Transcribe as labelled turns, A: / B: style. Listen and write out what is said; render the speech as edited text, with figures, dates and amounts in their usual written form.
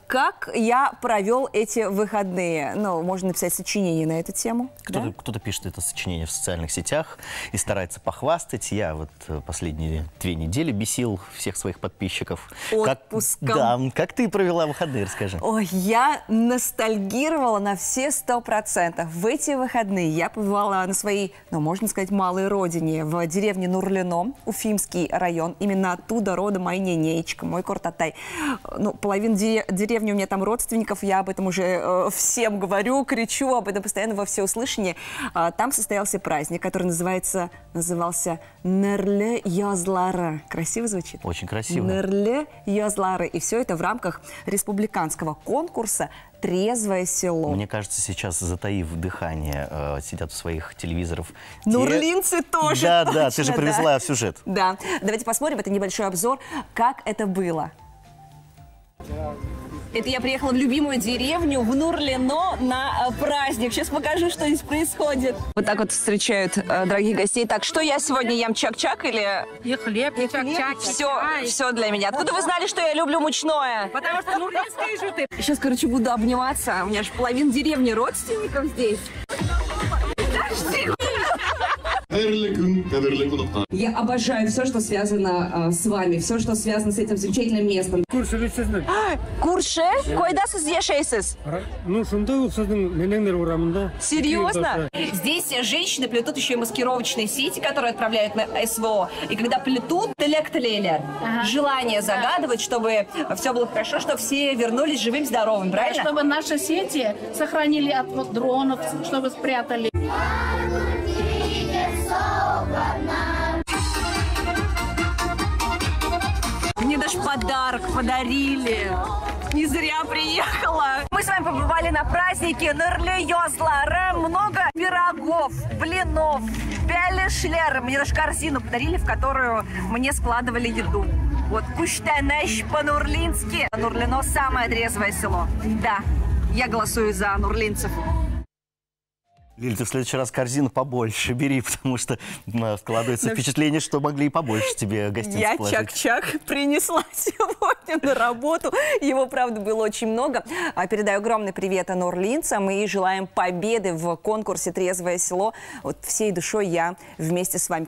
A: Как я провел эти выходные? Ну, можно написать сочинение на эту тему.
B: Кто-то пишет это сочинение в социальных сетях и старается похвастать. Я вот последние 2 недели бесил всех своих подписчиков.
A: Отпуском.
B: Как ты провела выходные, расскажи.
A: Ой, я ностальгировала на все 100%. В эти выходные я побывала на своей, ну, можно сказать, малой родине, в деревне Нурлино, Уфимский район. Именно оттуда родом моя ненечка, мой Кортатай. Ну, половина деревни у меня там родственников, я об этом уже всем говорю, кричу об этом постоянно во всеуслышание. Там состоялся праздник, который назывался Нерле Язлары. Красиво звучит?
B: Очень красиво.
A: Нерле Язлары. И все это в рамках республиканского конкурса «Трезвое село».
B: Мне кажется, сейчас, затаив дыхание, сидят у своих телевизоров.
A: Нурлинцы тоже.
B: Да,
A: точно,
B: ты же привезла сюжет.
A: Да. Давайте посмотрим, это небольшой обзор, как это было. Это я приехала в любимую деревню, в Нурлино, на праздник. Сейчас покажу, что здесь происходит. Вот так вот встречают дорогих гостей. Так, что я сегодня ем? Чак-чак или...
C: И хлеб, и чак-чак.
A: Все для меня. Откуда вы знали, что я люблю мучное?
C: Потому что нурлинские жуты.
A: Сейчас, короче, буду обниматься. У меня же половина деревни родственников здесь. Я обожаю все, что связано с вами, все, что связано с этим замечательным местом. Курше? Койда сіз ешейсіз? Серьезно? Здесь женщины плетут еще и маскировочные сети, которые отправляют на СВО. И когда плетут, желание загадывать, чтобы все было хорошо, чтобы все вернулись живым-здоровым, правильно?
C: Чтобы наши сети сохранили от дронов, чтобы спрятали.
A: Мне даже подарок подарили. Не зря приехала. Мы с вами побывали на празднике Нерле Язлары. Много пирогов, блинов, пялешлер. Мне даже корзину подарили, в которую мне складывали еду. Вот куштанеш по-нурлински. Нурлино самое трезвое село. Да, я голосую за нурлинцев.
B: Лиль, ты в следующий раз корзину побольше бери, потому что складывается впечатление, что могли и побольше тебе гостиниц положить.
A: Я чак-чак принесла сегодня на работу. Его, правда, было очень много. Передаю огромный привет нурлинцам и желаем победы в конкурсе «Трезвое село». Вот всей душой я вместе с вами.